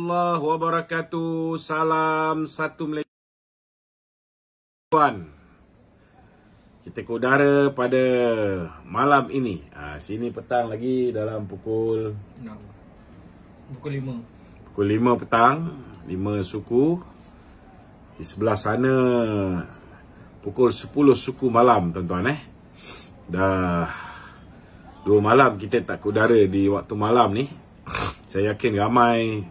warahmatullahi wabarakatuh. Salam satu Malaysia. Kita ke udara pada malam ini. Sini petang lagi dalam pukul 6. Pukul 5. Pukul 5 petang, 5 suku. Di sebelah sana pukul 10 suku malam, tuan-tuan. Dah 2 malam kita tak ke udara di waktu malam ni. Saya yakin ramai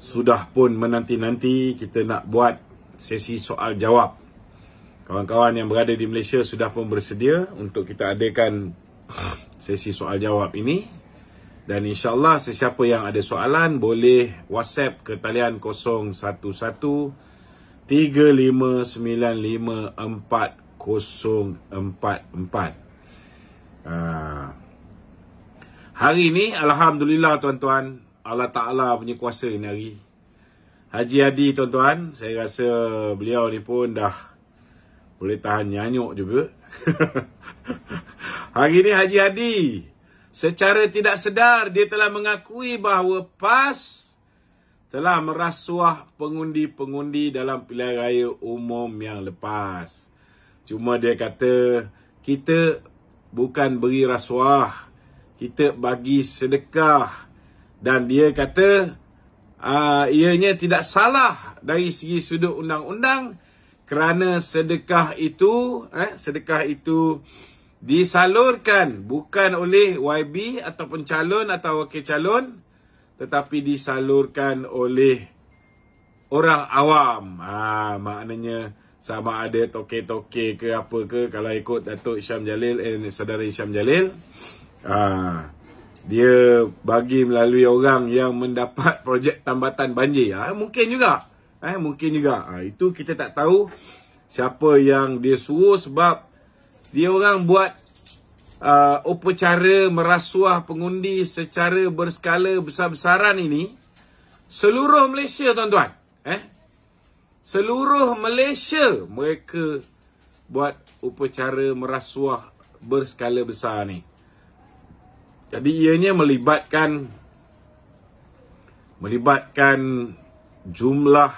sudah pun menanti-nanti kita nak buat sesi soal jawab. Kawan-kawan yang berada di Malaysia sudah pun bersedia untuk kita adakan sesi soal jawab ini. Dan insyaAllah sesiapa yang ada soalan boleh WhatsApp ke talian 011 35954044. Hari ni alhamdulillah tuan-tuan, Allah Ta'ala punya kuasa ni hari. Haji Hadi tuan-tuan, saya rasa beliau ni pun dah boleh tahan nyanyuk juga. Hari ni Haji Hadi secara tidak sedar dia telah mengakui bahawa PAS telah merasuah pengundi-pengundi dalam pilihan raya umum yang lepas. Cuma dia kata kita bukan beri rasuah, kita bagi sedekah. Dan dia kata ianya tidak salah dari segi sudut undang-undang kerana sedekah itu disalurkan bukan oleh YB ataupun calon atau wakil calon, tetapi disalurkan oleh orang awam. Maknanya sama ada toke-toke ke apa ke, kalau ikut Datuk Hisham Jalil, saudara Hisham Jalil, dia bagi melalui orang yang mendapat projek tambatan banjir. Mungkin juga. Mungkin juga. Itu kita tak tahu siapa yang dia suruh, sebab dia orang buat upacara merasuah pengundi secara berskala besar-besaran ini seluruh Malaysia, tuan-tuan. Seluruh Malaysia mereka buat upacara merasuah berskala besar ni. Jadi ianya melibatkan jumlah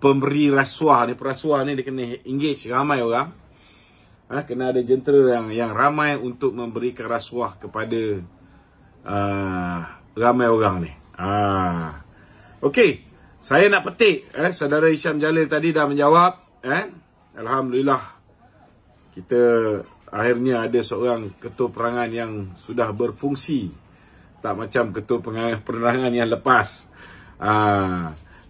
pemberi rasuah ni. Perasuah ni dia kena engage ramai orang. Kena ada jentera yang ramai untuk memberikan rasuah kepada ramai orang ni. Okey, saya nak petik saudara Hisham Jalil tadi dah menjawab. Alhamdulillah kita akhirnya ada seorang ketua perangan yang sudah berfungsi, tak macam ketua perangan yang lepas.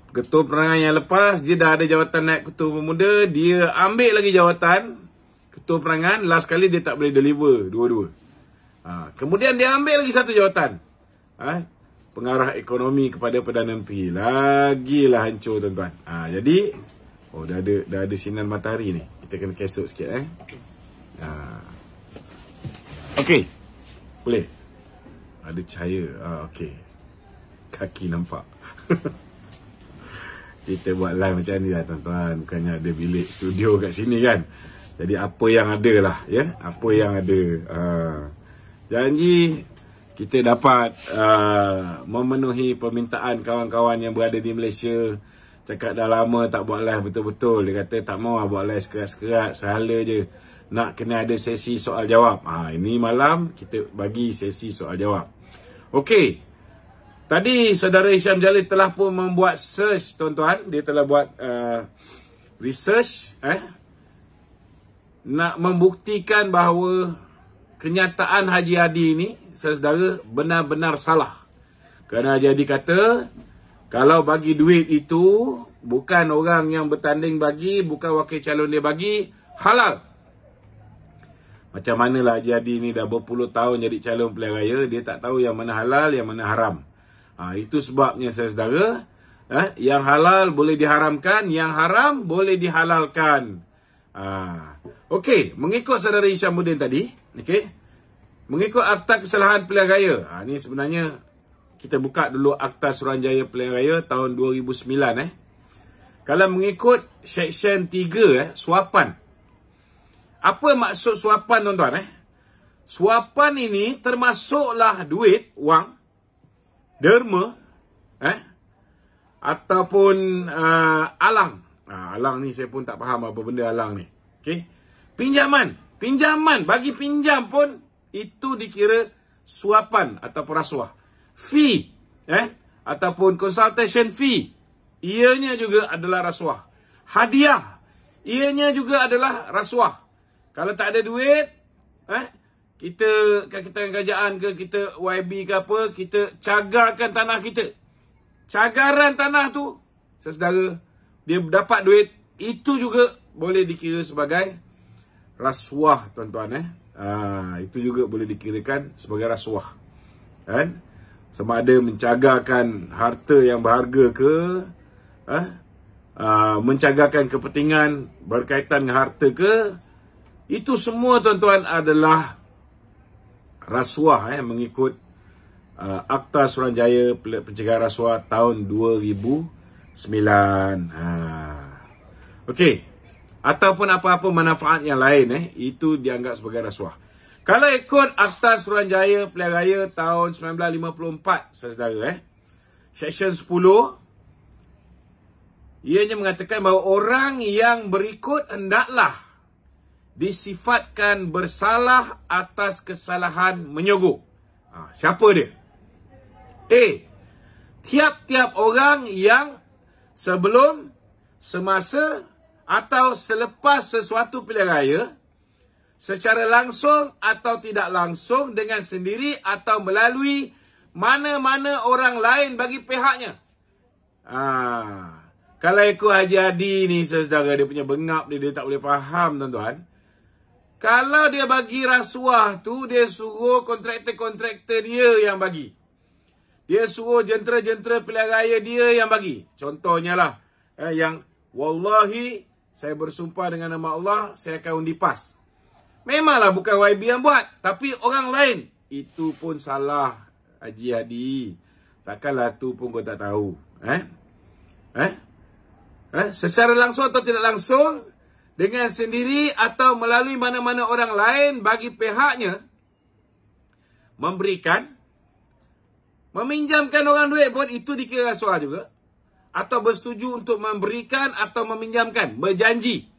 Ketua perangan yang lepas, dia dah ada jawatan naik ketua pemuda, dia ambil lagi jawatan ketua perangan, last kali dia tak boleh deliver dua-dua. Kemudian dia ambil lagi satu jawatan, pengarah ekonomi kepada Perdana Menteri. Lagilah hancur, tuan-tuan. Jadi dah ada sinar matahari ni. Kita kena kesok sikit. Okey, boleh. Ada cahaya. Okey, kaki nampak. Kita buat live macam ni lah, tuan-tuan. Bukannya ada bilik studio kat sini kan. Jadi apa yang ada lah, ya. Apa yang ada. Janji kita dapat memenuhi permintaan kawan-kawan yang berada di Malaysia. Cakap dah lama tak buat live betul-betul. Dia kata tak mau buat live sekerat-sekerat, sahala je. Nak kena ada sesi soal jawab. Ini malam kita bagi sesi soal jawab. Okey. Tadi saudara Hisham Jalil telah pun membuat search, tuan-tuan. Dia telah buat research. Nak membuktikan bahawa kenyataan Haji Hadi ini, saudara, benar-benar salah. Kerana Haji Hadi kata, kalau bagi duit itu, bukan orang yang bertanding bagi, bukan wakil calon dia bagi, halal. Macam manalah Haji Hadi ni dah berpuluh tahun jadi calon pilihan raya, dia tak tahu yang mana halal, yang mana haram. Itu sebabnya saudara, yang halal boleh diharamkan, yang haram boleh dihalalkan. Okey, mengikut saudara Hishamuddin tadi, mengikut Akta Kesalahan Pilihan Raya. Ni sebenarnya kita buka dulu Akta Suruhanjaya Pilihan Raya tahun 2009. Kalau mengikut Seksyen 3, suapan. Apa maksud suapan, tuan-tuan? Suapan ini termasuklah duit, wang, derma, ataupun alang. Alang ni saya pun tak faham apa benda alang ni. Okey. Pinjaman, bagi pinjam pun itu dikira suapan ataupun rasuah. Fee, ataupun consultation fee, ianya juga adalah rasuah. Hadiah, ianya juga adalah rasuah. Kalau tak ada duit, kita kerajaan ke, kita YB ke apa, kita cagarkan tanah kita. Cagaran tanah tu, saudara, dia dapat duit, itu juga boleh dikira sebagai rasuah, tuan-tuan. Itu juga boleh dikirakan sebagai rasuah. Kan? Sama ada mencagarkan harta yang berharga ke, mencagarkan kepentingan berkaitan dengan harta ke, itu semua, tuan-tuan, adalah rasuah mengikut Akta Suruhanjaya Pencegahan Rasuah tahun 2009. Okey. Ataupun apa-apa manfaat yang lain itu dianggap sebagai rasuah. Kalau ikut Akta Suruhanjaya Pilihan Raya tahun 1954, saudara, Seksyen 10, ianya mengatakan bahawa orang yang berikut hendaklah disifatkan bersalah atas kesalahan menyogok. Siapa dia? A. Tiap-tiap orang yang sebelum, semasa atau selepas sesuatu pilihan raya, secara langsung atau tidak langsung, dengan sendiri atau melalui mana-mana orang lain bagi pihaknya. Kalau ikut Haji Hadi ni, saudara, dia punya bengap dia tak boleh faham, tuan-tuan. Kalau dia bagi rasuah tu, dia suruh kontraktor-kontraktor dia yang bagi. Dia suruh jentera-jentera pilihan raya dia yang bagi. Contohnya lah, yang wallahi, saya bersumpah dengan nama Allah, saya akan undi PAS. Memanglah bukan YB yang buat, tapi orang lain. Itu pun salah, Haji Hadi. Takkanlah tu pun kau tak tahu. Secara langsung atau tidak langsung, dengan sendiri atau melalui mana-mana orang lain bagi pihaknya, memberikan, meminjamkan orang duit pun itu dikira rasuah juga. Atau bersetuju untuk memberikan atau meminjamkan, berjanji.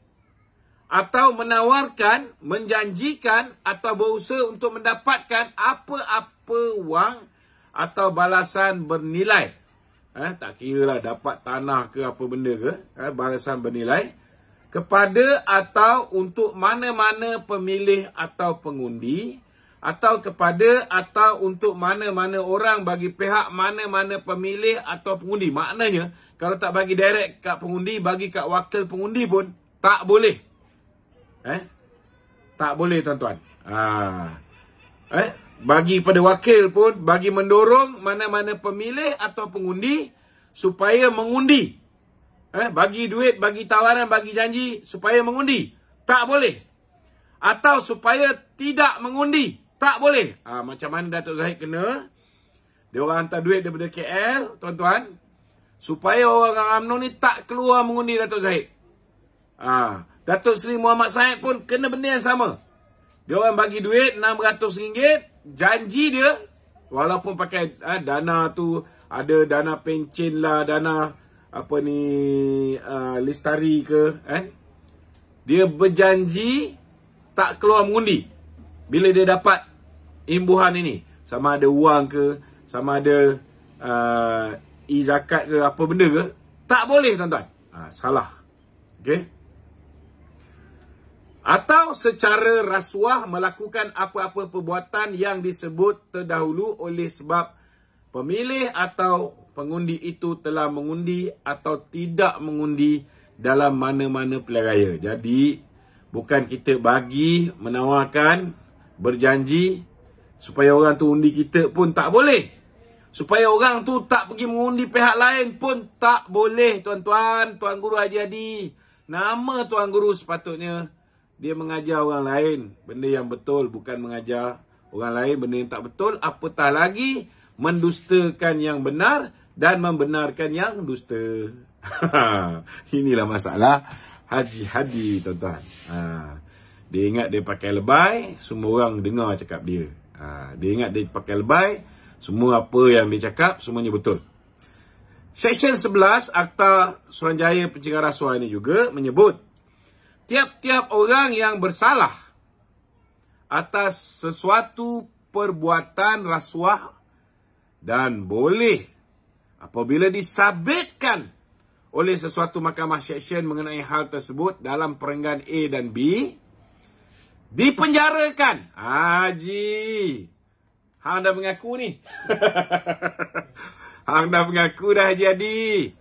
Atau menawarkan, menjanjikan atau berusaha untuk mendapatkan apa-apa wang atau balasan bernilai. Tak kira lah dapat tanah ke apa benda ke, balasan bernilai. Kepada atau untuk mana-mana pemilih atau pengundi, atau kepada atau untuk mana-mana orang bagi pihak mana-mana pemilih atau pengundi. Maknanya, kalau tak bagi direct kat pengundi, bagi kat wakil pengundi pun tak boleh. Tak boleh, tuan-tuan. Bagi pada wakil pun, bagi mendorong mana-mana pemilih atau pengundi supaya mengundi. Bagi duit, bagi tawaran, bagi janji supaya mengundi. Tak boleh. Atau supaya tidak mengundi. Tak boleh. Macam mana Datuk Zahid kena? Dia orang hantar duit daripada KL, tuan-tuan, supaya orang UMNO ni tak keluar mengundi Datuk Zahid. Datuk Seri Muhammad Said pun kena benda yang sama. Dia orang bagi duit RM600, janji dia, walaupun pakai dana tu, ada dana pencen lah, dana apa ni, listari ke, dia berjanji tak keluar mengundi. Bila dia dapat imbuhan ini, sama ada wang ke, sama ada zakat ke, apa benda ke, tak boleh, tuan-tuan. Salah. Okey. Atau secara rasuah melakukan apa-apa perbuatan yang disebut terdahulu oleh sebab pemilih atau pengundi itu telah mengundi atau tidak mengundi dalam mana-mana pilihan raya. Jadi, bukan kita bagi, menawarkan, berjanji supaya orang tu undi kita pun tak boleh. Supaya orang tu tak pergi mengundi pihak lain pun tak boleh, tuan-tuan. Tuan Guru Haji Hadi, nama Tuan Guru sepatutnya dia mengajar orang lain benda yang betul, bukan mengajar orang lain benda yang tak betul, apatah lagi mendustakan yang benar dan membenarkan yang dusta. Inilah masalah Haji Hadi, tuan-tuan. Dia ingat dia pakai lebay, semua orang dengar cakap dia. Dia ingat dia pakai lebay, semua apa yang dia cakap semuanya betul. Seksyen 11 Akta Suruhanjaya Pencegahan Rasuah ini juga menyebut tiap-tiap orang yang bersalah atas sesuatu perbuatan rasuah dan boleh apabila disabitkan oleh sesuatu mahkamah seksyen mengenai hal tersebut dalam perenggan A dan B, dipenjarakan. Haji, hang dah mengaku ni. Hang dah mengaku dah jadi.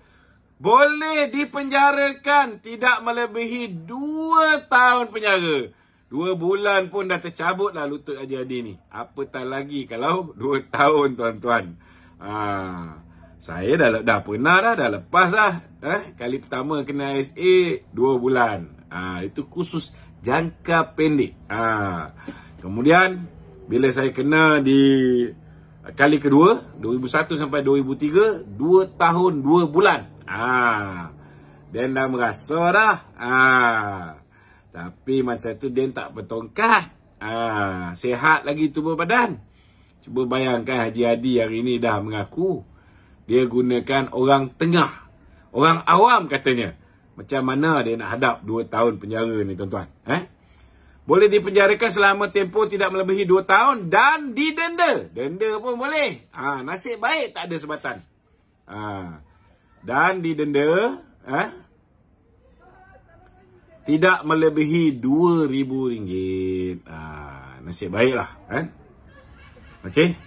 Boleh dipenjarakan tidak melebihi 2 tahun penjara. 2 bulan pun dah tercabut lah lutut Haji Hadi ni. Apatah lagi kalau 2 tahun, tuan-tuan. Saya dah pernah dah lepas dah. Kali pertama kena SA 2 bulan. Itu khusus jangka pendek. Kemudian bila saya kena di kali kedua 2001 sampai 2003, 2 tahun 2 bulan. Dan dah merasa dah. Tapi masa tu dia tak bertongkat. Sihat lagi tubuh badan. Cuba bayangkan Haji Hadi hari ni dah mengaku dia gunakan orang tengah, orang awam katanya. Macam mana dia nak hadap 2 tahun penjara ni, tuan-tuan? Boleh dipenjarakan selama tempoh tidak melebihi 2 tahun dan didenda. Denda pun boleh. Nasib baik tak ada sebatan. Dan didenda tidak melebihi RM2,000. Nasib baiklah. Okey.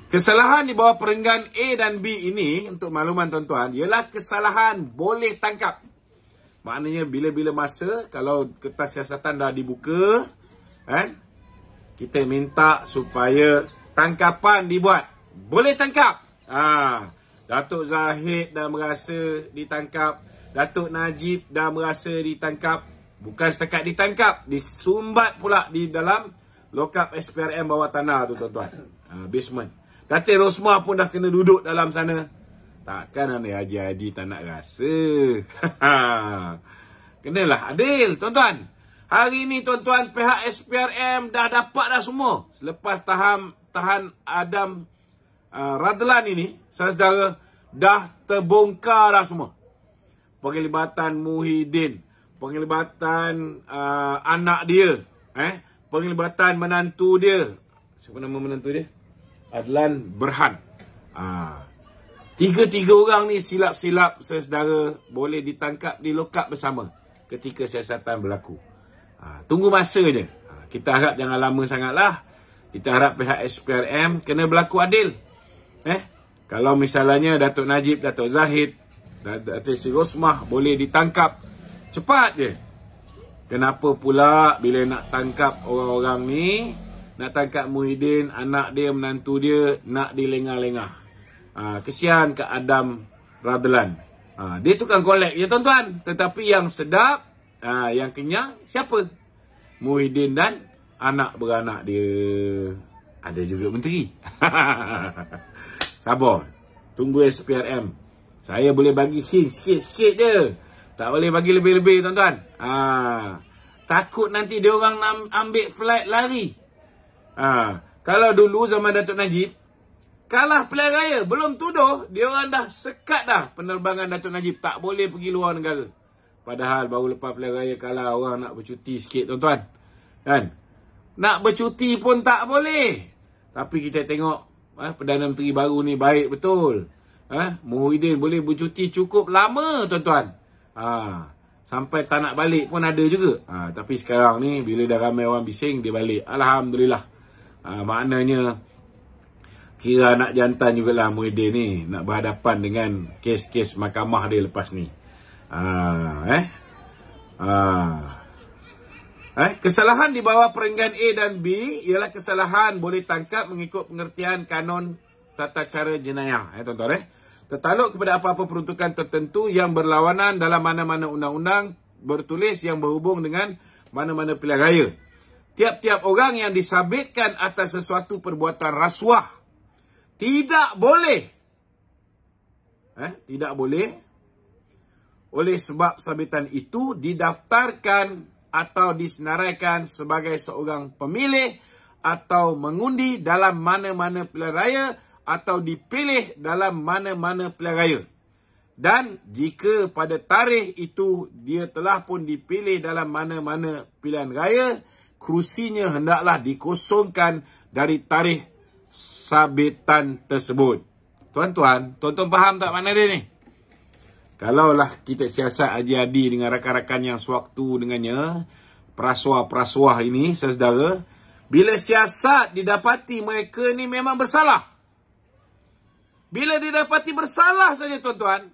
Kesalahan di bawah perenggan A dan B ini, untuk makluman tuan-tuan, ialah kesalahan boleh tangkap. Maknanya bila-bila masa kalau kertas siasatan dah dibuka, kita minta supaya tangkapan dibuat. Boleh tangkap. Datuk Zahid dah merasa ditangkap. Datuk Najib dah merasa ditangkap. Bukan setakat ditangkap, disumbat pula di dalam lokap SPRM bawah tanah tu, tuan-tuan. Basement. Datuk Rosmah pun dah kena duduk dalam sana. Takkan Haji Hadi tak nak rasa. Kenalah adil, tuan-tuan. Hari ni, tuan-tuan, pihak SPRM dah dapat dah semua. Selepas tahan Adam Radlan ini, saudara, dah terbongkar dah semua. Penglibatan Muhyiddin, penglibatan anak dia, penglibatan menantu dia. Siapa nama menantu dia? Adlan Berhan. Tiga-tiga orang ni silap-silap saudara boleh ditangkap di lokap bersama ketika siasatan berlaku. Tunggu masa je. Kita harap jangan lama sangatlah. Kita harap pihak SPRM kena berlaku adil. Kalau misalnya Datuk Najib, Datuk Zahid, Datuk Sri Rosmah boleh ditangkap cepat je. Kenapa pula bila nak tangkap orang-orang ni, nak tangkap Muhyiddin, anak dia, menantu dia, nak dilengah-lengah. Kesian ke Adam Radlan. Dia tukang kolek je, tuan-tuan. Tetapi yang sedap, yang kenyang, siapa? Muhyiddin dan anak beranak dia. Ada juga menteri. Sabar. Tunggu SPRM. Saya boleh bagi hint sikit-sikit je. Tak boleh bagi lebih-lebih, tuan-tuan. Takut nanti dia orang ambil flight lari. Kalau dulu zaman Datuk Najib, kalah pilihan raya, belum tuduh, dia orang dah sekat dah penerbangan Datuk Najib. Tak boleh pergi luar negara. Padahal baru lepas pilihan raya kalah, orang nak bercuti sikit, tuan-tuan. Kan? Nak bercuti pun tak boleh. Tapi kita tengok Perdana Menteri baru ni baik betul. Muhyiddin boleh bercuti cukup lama, tuan-tuan. Sampai tak nak balik pun ada juga. Tapi sekarang ni bila dah ramai orang bising, dia balik. Alhamdulillah. Maknanya kira nak jantan jugalah Muhyiddin ni nak berhadapan dengan kes-kes mahkamah dia lepas ni. Kesalahan di bawah perenggan A dan B ialah kesalahan boleh tangkap mengikut pengertian kanon tata cara jenayah. Tuan-tuan, tertaluk kepada apa-apa peruntukan tertentu yang berlawanan dalam mana-mana undang-undang bertulis yang berhubung dengan mana-mana pilihan raya. Tiap-tiap orang yang disabitkan atas sesuatu perbuatan rasuah tidak boleh oleh sebab sabitan itu didaftarkan atau disenaraikan sebagai seorang pemilih atau mengundi dalam mana-mana pilihan raya atau dipilih dalam mana-mana pilihan raya. Dan jika pada tarikh itu dia telah pun dipilih dalam mana-mana pilihan raya, kerusinya hendaklah dikosongkan dari tarikh sabitan tersebut. Tuan-tuan faham tak makna dia ni? Kalaulah kita siasat Haji Hadi dengan rakan-rakan yang sewaktu dengannya, perasuah-perasuah ini, saudara, bila siasat didapati mereka ni memang bersalah. Bila didapati bersalah saja, tuan-tuan,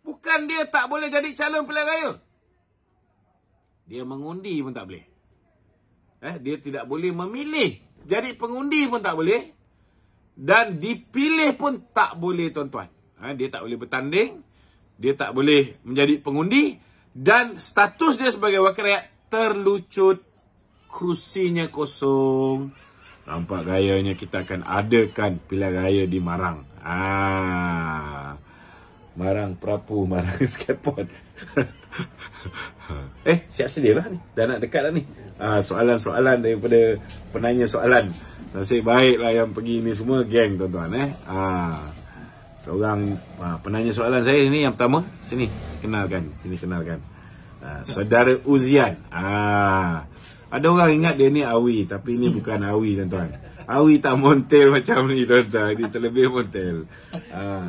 bukan dia tak boleh jadi calon pilihan raya. Dia mengundi pun tak boleh. Dia tidak boleh memilih. Jadi pengundi pun tak boleh. Dan dipilih pun tak boleh, tuan-tuan. Dia tak boleh bertanding. Dia tak boleh menjadi pengundi. Dan status dia sebagai wakil rakyat terlucut. Kerusinya kosong. Nampak gayanya kita akan adakan pilihan raya di Marang. Marang Prapu, Marang Skateboard. Siap sedia lah ni. Dah nak dekat dah ni. Soalan-soalan daripada penanya soalan. Nasib baiklah yang pergi ni semua geng, tuan-tuan. Seorang penanya soalan saya ni yang pertama. Sini, kenalkan. Saudara Uzian. Ada orang ingat dia ni Awi, tapi ni bukan Awi, tuan-tuan. Awi tak montel macam ni, tuan-tuan. Dia terlebih montel.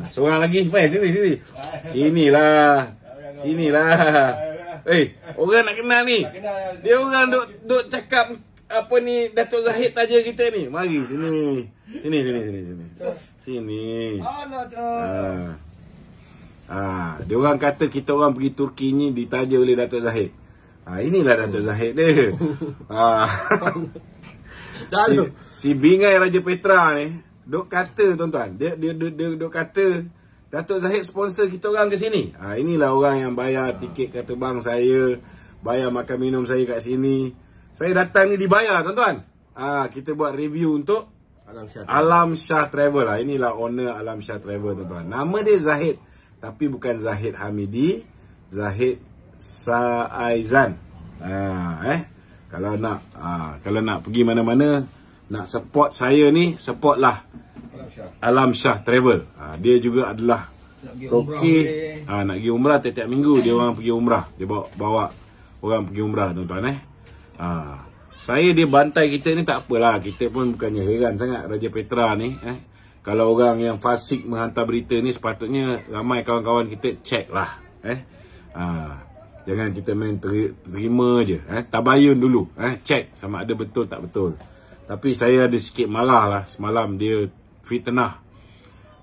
Seorang lagi. Sini. Sinilah. Orang nak kenal ni. Dia orang duk cakap apa ni, Datuk Zahid taja kita ni. Mari sini. Sini. Dia orang kata kita orang pergi Turki ni ditaja oleh Datuk Zahid. Inilah Datuk Zahid dia. Si Bingai Raja Petra ni duk kata, tuan-tuan, dia duk kata Datuk Zahid sponsor kita orang ke sini. Inilah orang yang bayar tiket kata bang saya, bayar makan minum saya kat sini. Saya datang ni dibayar, tuan-tuan. Kita buat review untuk Alam Shah Travel. Inilah owner Alam Shah Travel, tuan-tuan. Nama dia Zahid, tapi bukan Zahid Hamidi, Zahid Saizan. Kalau nak pergi mana-mana, nak support saya ni, supportlah Alam Shah Travel. Dia juga adalah okey. Nak pergi umrah tiap-tiap minggu dia orang pergi umrah. Dia bawa orang pergi umrah, tuan-tuan. Saya dia bantai kita ni tak apalah. Kita pun bukannya heran sangat Raja Petra ni. Kalau orang yang fasik menghantar berita ni, sepatutnya ramai kawan-kawan kita check lah. Jangan kita main terima je. Tabayun dulu. Check sama ada betul tak betul. Tapi saya ada sikit marah lah. Semalam dia fitnah.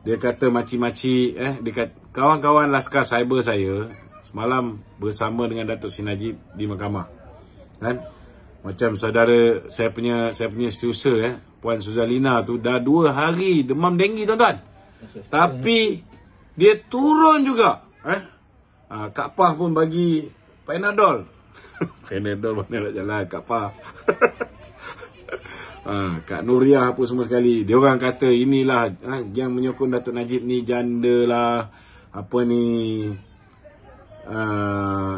Dia kata maci-maci. Dia kata, kawan-kawan laskar cyber saya semalam bersama dengan Datuk Seri Najib di mahkamah. Macam saudara saya punya setiausaha, Puan Suzalina tu dah 2 hari demam denggi, tuan-tuan. Tapi dia turun juga. Kak Pah pun bagi Panadol. Panadol mana nak jalan Kak Pah. Kak Nuriah apa semua sekali. Dia orang kata inilah yang menyokong Datuk Najib ni janda lah. Apa ni?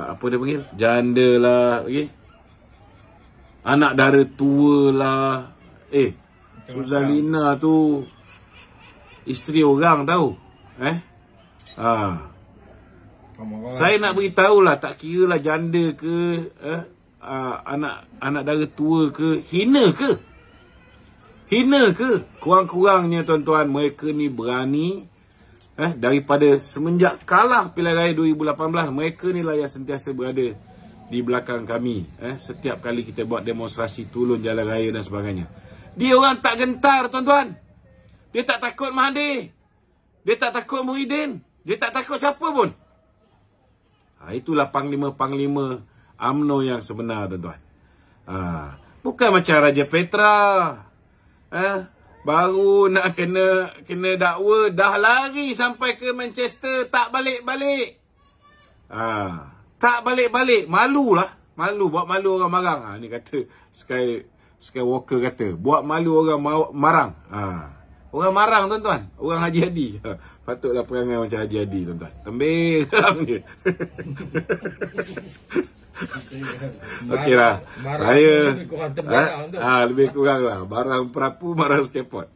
Apa dia panggil? Janda lah. Okay? Anak dara tua lah. Suzalina tu isteri orang tahu. Saya nak beritahu lah, tak kira lah janda ke, anak dara tua ke, hina ke? Kurang-kurangnya, tuan-tuan, mereka ni berani, daripada semenjak kalah pilihan raya 2018, mereka ni lah yang sentiasa berada di belakang kami. Setiap kali kita buat demonstrasi turun jalan raya dan sebagainya. Dia orang tak gentar, tuan-tuan. Dia tak takut Mahathir. Dia tak takut Muhyiddin. Dia tak takut siapa pun. Itulah panglima-panglima UMNO yang sebenar, tuan-tuan. Bukan macam Raja Petra. Baru nak kena dakwa, dah lari sampai ke Manchester, tak balik-balik. Tak balik-balik. Malu lah. Buat malu orang Marang. Ni kata Skywalker kata, buat malu orang Marang. Orang Marang, tuan-tuan. Orang Haji Hadi. Patutlah perangai macam Haji Hadi, tuan-tuan. Tembang dia. Okeylah. Saya lebih kurang lah. Barang Prapu, Marang Skateboard.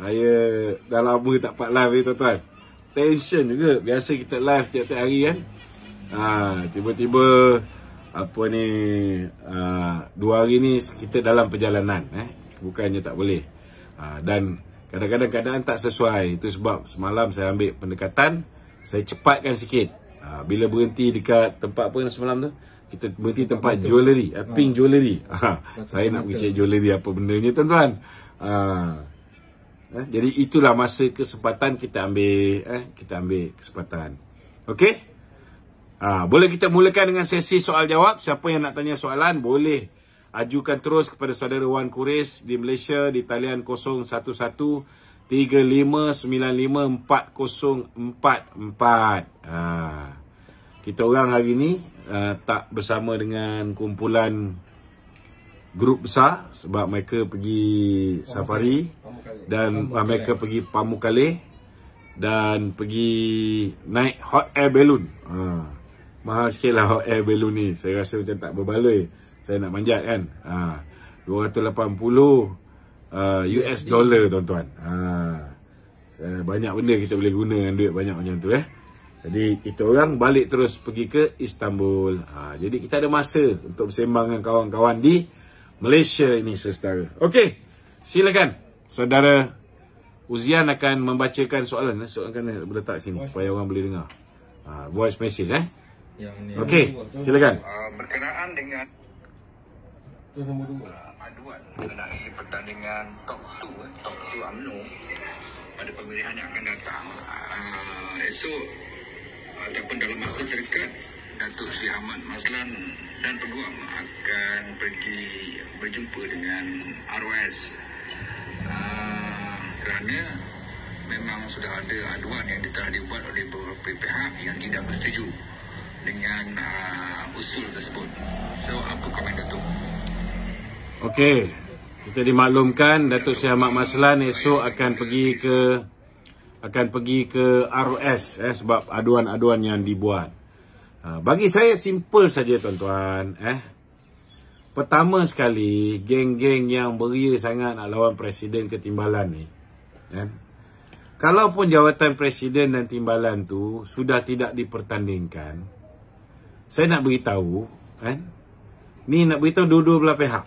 Saya dah lama tak part live ni, tuan-tuan. tension juga. Biasa kita live tiap-tiap hari kan. Tiba-tiba apa ni 2 hari ni kita dalam perjalanan, bukannya tak boleh. Dan kadang-kadang keadaan tak sesuai. Itu sebab semalam saya ambil pendekatan, saya cepatkan sikit. Bila berhenti dekat tempat apa semalam tu, kita berhenti tempat jewellery, pink jewellery. Saya nak pergi cek jewellery apa bendanya tuan-tuan. Jadi itulah masa kesempatan kita ambil kesempatan. Okey? Boleh kita mulakan dengan sesi soal jawab. Siapa yang nak tanya soalan boleh ajukan terus kepada saudara Wan Kuris di Malaysia di talian 011 35954044. Kita orang hari ni tak bersama dengan kumpulan grup besar sebab mereka pergi safari dan mereka pergi Pamukkale dan pergi naik hot air balloon. Mahal sikit lah hot air balloon ni. Saya rasa macam tak berbaloi. Saya nak manjat kan. 280 US dollar tuan-tuan. Banyak benda kita boleh guna dengan duit banyak macam tu Jadi kita orang balik terus pergi ke Istanbul. Jadi kita ada masa untuk bersembang dengan kawan-kawan di Malaysia ini saudara. Okey, silakan. Saudara Uzian akan membacakan soalan. Soalan kan letak sini supaya orang boleh dengar. Voice message Okey, silakan. Berkenaan dengan aduan mengenai pertandingan top 2 UMNO pada pemilihan yang akan datang, esok ataupun dalam masa terdekat, Datuk Seri Ahmad Maslan dan peguam akan pergi berjumpa dengan ROS kerana memang sudah ada aduan yang telah dibuat oleh beberapa pihak yang tidak bersetuju dengan usul tersebut. So, apa komen Datuk? Okey, kita dimaklumkan Datuk Seri Ahmad Maslan esok akan pergi ke ROS sebab aduan-aduan yang dibuat. Bagi saya simple saja tuan-tuan. Pertama sekali, geng-geng yang beria sangat nak lawan Presiden ke Timbalan ni. Kalaupun jawatan Presiden dan Timbalan tu sudah tidak dipertandingkan, saya nak beritahu, ni nak beritahu dua-dua belah pihak.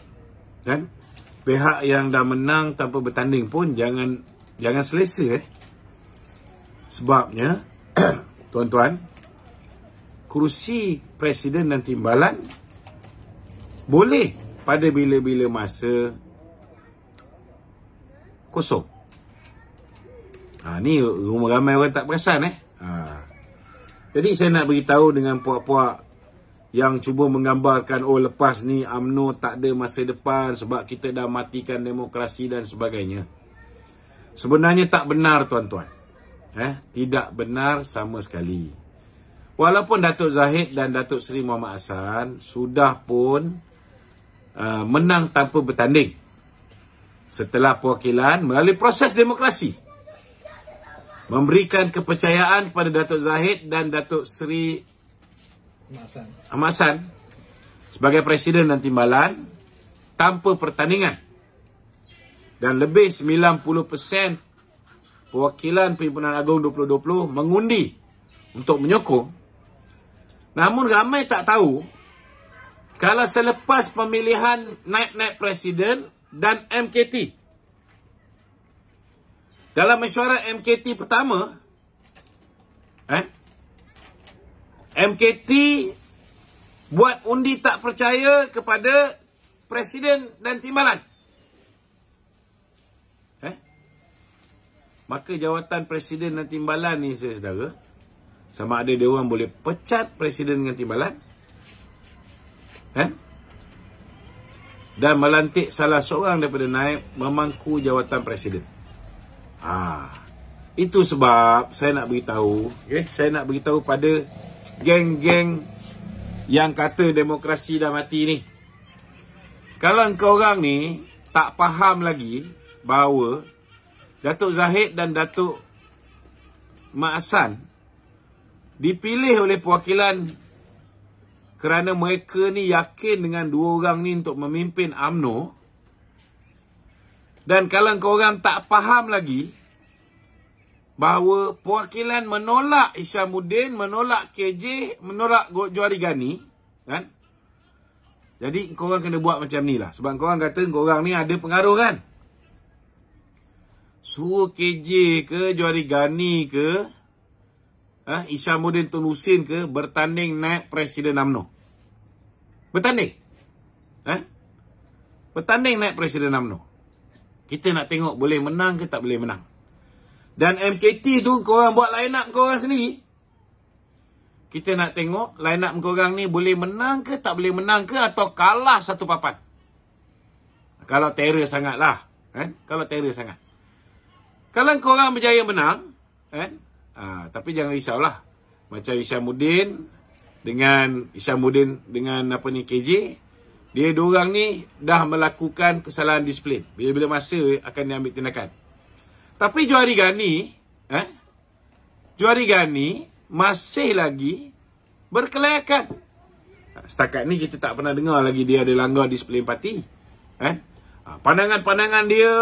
Pihak yang dah menang tanpa bertanding pun jangan selesa. Sebabnya, tuan-tuan, kerusi Presiden dan Timbalan boleh pada bila-bila masa kosong. Ni ramai orang tak perasan. Jadi saya nak beritahu dengan puak-puak yang cuba menggambarkan lepas ni UMNO tak ada masa depan sebab kita dah matikan demokrasi dan sebagainya. Sebenarnya tak benar tuan-tuan. Tidak benar sama sekali. Walaupun Datuk Zahid dan Datuk Seri Muhammad Hassan sudah pun menang tanpa bertanding setelah perwakilan melalui proses demokrasi memberikan kepercayaan kepada Datuk Zahid dan Datuk Seri Ahmad Hassan sebagai Presiden dan Timbalan tanpa pertandingan, dan lebih 90% perwakilan Perhimpunan Agung 2020 mengundi untuk menyokong. Namun ramai tak tahu kalau selepas pemilihan naib-naib Presiden dan MKT, dalam mesyuarat MKT pertama, MKT buat undi tak percaya kepada Presiden dan Timbalan. Maka jawatan Presiden dan Timbalan ni, saudara, sama ada dia orang boleh pecat Presiden dengan Timbalan dan melantik salah seorang daripada naib memangku jawatan Presiden. Itu sebab saya nak beritahu, saya nak beritahu pada geng-geng yang kata demokrasi dah mati ni. Kalau engkau orang ni tak faham lagi bahawa Datuk Zahid dan Datuk Mak Hassan dipilih oleh perwakilan kerana mereka ni yakin dengan dua orang ni untuk memimpin UMNO, dan kalau engkau orang tak faham lagi bahawa perwakilan menolak Hishamuddin, menolak KJ, menolak Johari Gani, kan? Jadi korang kena buat macam ni lah. Sebab korang kata korang ni ada pengaruh kan. Suruh KJ ke, Johari Gani ke, Hishamuddin Tun Hussein ke, bertanding naik Presiden UMNO. Bertanding. Bertanding naik Presiden UMNO. Kita nak tengok boleh menang ke tak boleh menang. Dan MKT tu korang buat line up korang sendiri. Kita nak tengok line up korang ni boleh menang ke tak boleh menang ke, atau kalah satu papan. Kalau terror sangat lah. Kalau terror sangat. Kalau korang berjaya menang, tapi jangan risaulah. Macam Hishamuddin dengan KJ, dia diorang ni dah melakukan kesalahan disiplin. Bila-bila masa akan diambil tindakan. Tapi Johari Gani masih lagi berkelayakan. Setakat ni kita tak pernah dengar lagi dia ada langgar disiplin parti. Pandangan-pandangan dia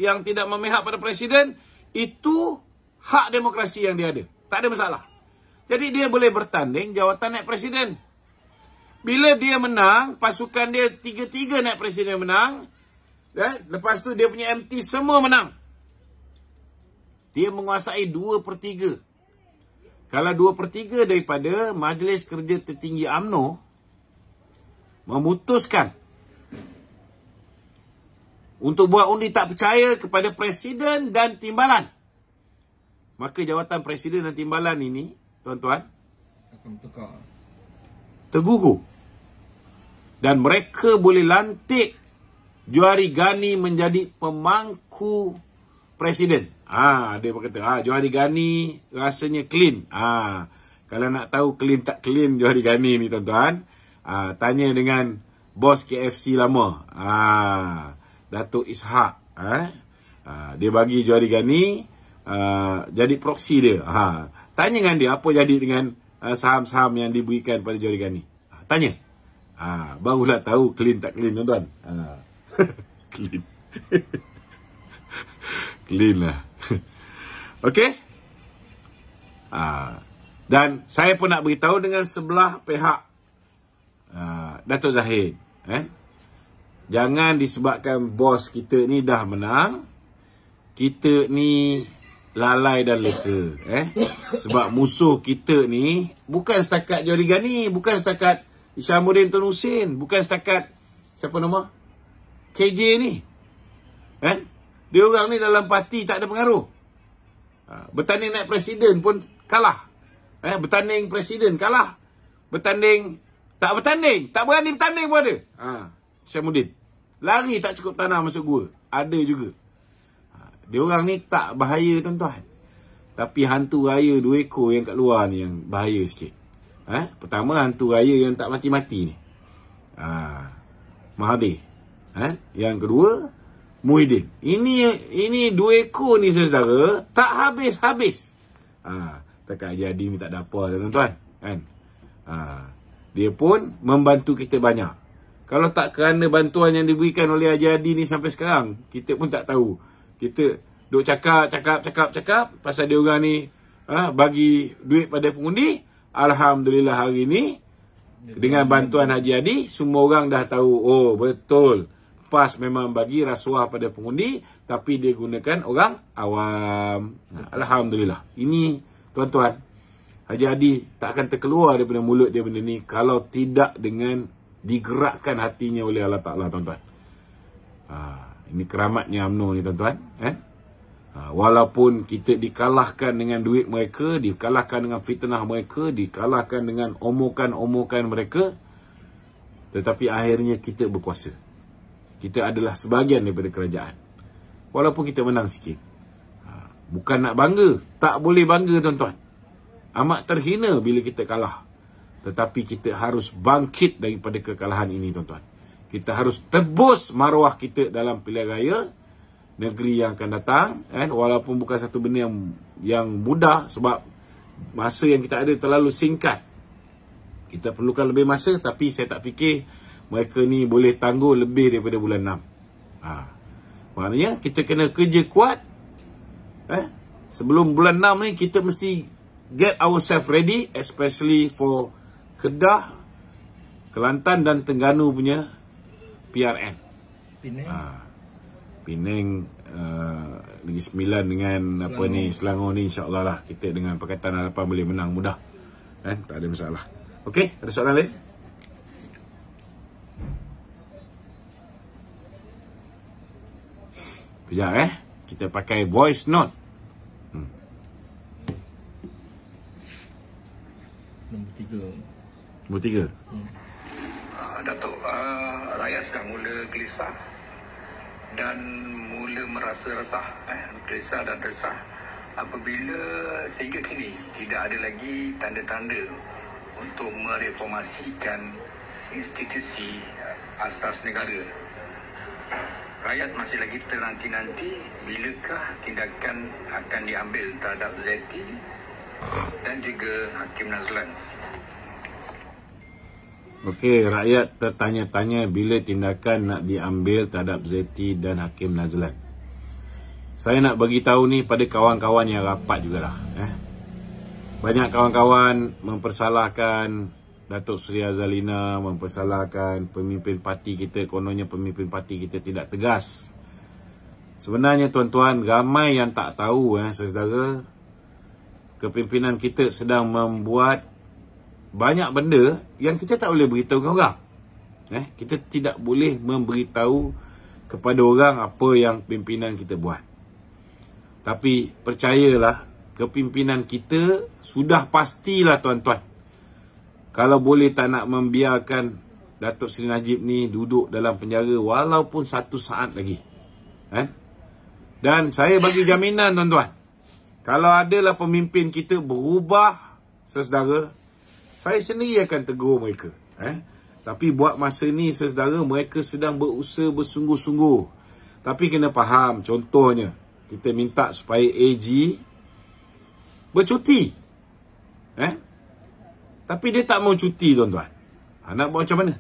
yang tidak memihak pada presiden, itu hak demokrasi yang dia ada. Tak ada masalah. Jadi dia boleh bertanding jawatan naik presiden. Bila dia menang, pasukan dia 3-3 naik presiden menang. Lepas tu dia punya MT semua menang. Dia menguasai 2/3. Kalau 2/3 daripada Majlis Kerja Tertinggi UMNO memutuskan untuk buat undi tak percaya kepada presiden dan timbalan, maka jawatan presiden dan timbalan ini, tuan-tuan, akan bertukar, tergugur. Dan mereka boleh lantik Johari Gani menjadi pemangku presiden. Dia berkata, Johari Gani rasanya clean. Kalau nak tahu clean tak clean Johari Gani ni, tuan-tuan, tanya dengan bos KFC lama, Datuk Ishak. Dia bagi Johari Gani jadi proksi dia. Tanya dengan dia apa jadi dengan saham-saham yang diberikan pada Johari Gani. Tanya. Barulah tahu clean tak clean, tuan-tuan. Clean. Clean lah. Okey? Dan saya pun nak beritahu dengan sebelah pihak Datuk Zahid. Jangan disebabkan bos kita ni dah menang, kita ni lalai dan leka. Sebab musuh kita ni bukan setakat Johari Gani, bukan setakat Hishamuddin Tun Hussein, bukan setakat siapa nama? KJ ni. Dia orang ni dalam parti tak ada pengaruh. Bertanding naik presiden pun kalah. Bertanding presiden kalah. Bertanding, tak berani bertanding pun ada. Hishamuddin lari tak cukup tanah masuk gua. Ada juga. Dia orang ni tak bahaya, tuan-tuan. Tapi hantu raya 2 ekor yang kat luar ni yang bahaya sikit. Pertama, hantu raya yang tak mati-mati ni, Mahathir. Yang kedua, Muhyiddin. Ini 2 ekor ni, saudara, tak habis-habis. Takat Haji Hadi ni tak ada apa dah, tuan-tuan. Dia pun membantu kita banyak. Kalau tak kerana bantuan yang diberikan oleh Haji Hadi ni sampai sekarang, kita pun tak tahu. Kita duk cakap pasal dia orang ni bagi duit pada pengundi. Alhamdulillah hari ni dengan bantuan Haji Hadi, semua orang dah tahu, oh betul, PAS memang bagi rasuah pada pengundi, tapi dia gunakan orang awam. Alhamdulillah. Ini, tuan-tuan, Haji Hadi tak akan terkeluar daripada mulut dia benda ni kalau tidak dengan digerakkan hatinya oleh Allah Ta'ala, tuan-tuan. Ini keramatnya UMNO ni, tuan-tuan. Walaupun kita dikalahkan dengan duit mereka, dikalahkan dengan fitnah mereka, dikalahkan dengan omokan-omokan mereka, tetapi akhirnya kita berkuasa. Kita adalah sebahagian daripada kerajaan. Walaupun kita menang sikit. Bukan nak bangga. Tak boleh bangga, tuan-tuan. Amat terhina bila kita kalah. Tetapi kita harus bangkit daripada kekalahan ini, tuan-tuan. Kita harus tebus maruah kita dalam pilihan raya negeri yang akan datang. Walaupun bukan satu benda yang mudah, sebab masa yang kita ada terlalu singkat. Kita perlukan lebih masa, tapi saya tak fikir mereka ni boleh tangguh lebih daripada bulan 6. Maknanya kita kena kerja kuat. sebelum bulan 6 ni kita mesti get ourselves ready, especially for Kedah, Kelantan dan Terengganu punya PRN. Penang. Penang Negeri Sembilan dengan apa ni, Selangor ni, insya-Allah lah kita dengan Pakatan Harapan boleh menang mudah. Tak ada masalah. Okey, ada soalan lain? Kejap kita pakai voice note. Nombor 3. Datuk, rakyat sedang mula gelisah dan mula merasa resah, gelisah dan resah apabila sehingga kini tidak ada lagi tanda-tanda untuk mereformasikan institusi asas negara. Rakyat masih lagi ternanti-nanti bilakah tindakan akan diambil terhadap Zeti dan juga Hakim Nazlan. Okey, rakyat tertanya-tanya bila tindakan nak diambil terhadap Zeti dan Hakim Nazlan. Saya nak bagi tahu ni pada kawan-kawan yang rapat jugalah. Banyak kawan-kawan mempersalahkan Datuk Seri Azalina, mempersalahkan pemimpin parti kita, kononnya pemimpin parti kita tidak tegas. Sebenarnya tuan-tuan, ramai yang tak tahu saudara, kepimpinan kita sedang membuat banyak benda yang kita tak boleh beritahu ke orang. Kita tidak boleh memberitahu kepada orang apa yang pimpinan kita buat. Tapi percayalah, kepimpinan kita sudah pastilah tuan-tuan, kalau boleh tak nak membiarkan Datuk Seri Najib ni duduk dalam penjara walaupun 1 saat lagi. Dan saya bagi jaminan tuan-tuan, kalau adalah pemimpin kita berubah, saudara, saya sendiri akan tegur mereka. Tapi buat masa ni, saudara, mereka sedang berusaha bersungguh-sungguh. Tapi kena faham, contohnya, kita minta supaya AG bercuti. Tapi dia tak mau cuti, tuan-tuan. Nak buat macam mana?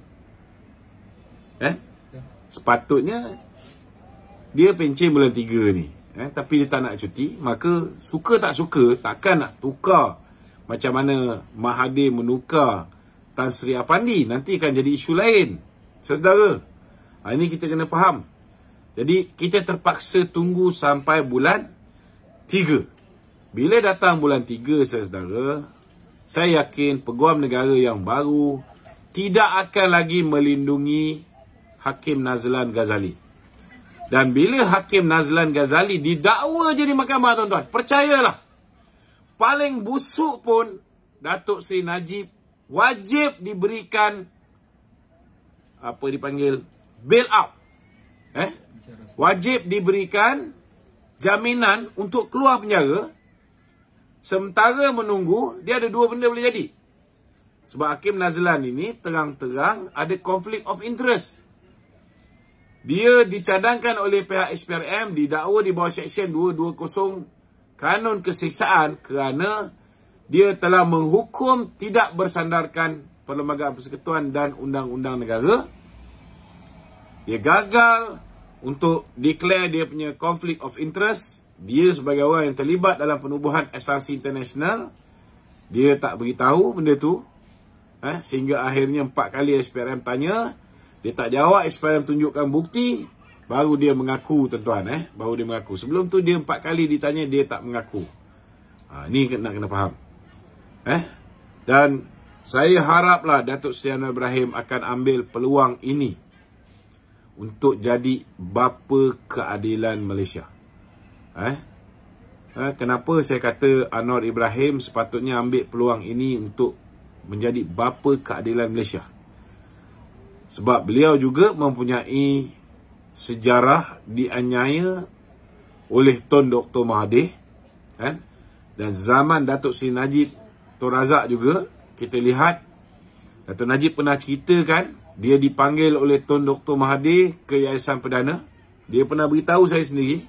Sepatutnya dia pencen bulan 3 ni. Tapi dia tak nak cuti. Maka suka tak suka, takkan nak tukar macam mana Mahathir menukar Tan Sri Apandi. Nanti akan jadi isu lain, saudara. Ini kita kena faham. Jadi kita terpaksa tunggu sampai bulan 3. Bila datang bulan 3, saudara, saya yakin Peguam Negara yang baru tidak akan lagi melindungi Hakim Nazlan Ghazali. Dan bila Hakim Nazlan Ghazali didakwa je di mahkamah, tuan-tuan, percayalah, paling busuk pun Datuk Seri Najib wajib diberikan apa dipanggil bail out. Wajib diberikan jaminan untuk keluar penjara. Sementara menunggu, dia ada 2 benda boleh jadi. Sebab Hakim Nazlan ini terang-terang ada conflict of interest. Dia dicadangkan oleh pihak SPRM, didakwa di bawah Seksyen 220 Kanun Keseksaan kerana dia telah menghukum tidak bersandarkan Perlembagaan Persekutuan dan Undang-Undang Negara. Dia gagal untuk declare dia punya conflict of interest. Dia sebagai orang yang terlibat dalam penubuhan asasi internasional, dia tak beritahu benda tu. Sehingga akhirnya 4 kali SPRM tanya, dia tak jawab, SPRM tunjukkan bukti, baru dia mengaku, tuan-tuan. Baru dia mengaku. Sebelum tu dia 4 kali ditanya, dia tak mengaku. Ni nak kena faham. Dan saya haraplah Datuk Seri Anwar Ibrahim akan ambil peluang ini untuk jadi bapa keadilan Malaysia. Kenapa saya kata Anwar Ibrahim sepatutnya ambil peluang ini untuk menjadi bapa keadilan Malaysia? Sebab beliau juga mempunyai sejarah dianiaya oleh Tun Dr. Mahathir. Dan zaman Datuk Seri Najib Tun Razak juga, kita lihat Datuk Najib pernah ceritakan, dia dipanggil oleh Tun Dr. Mahathir ke Yayasan Perdana. Dia pernah beritahu saya sendiri,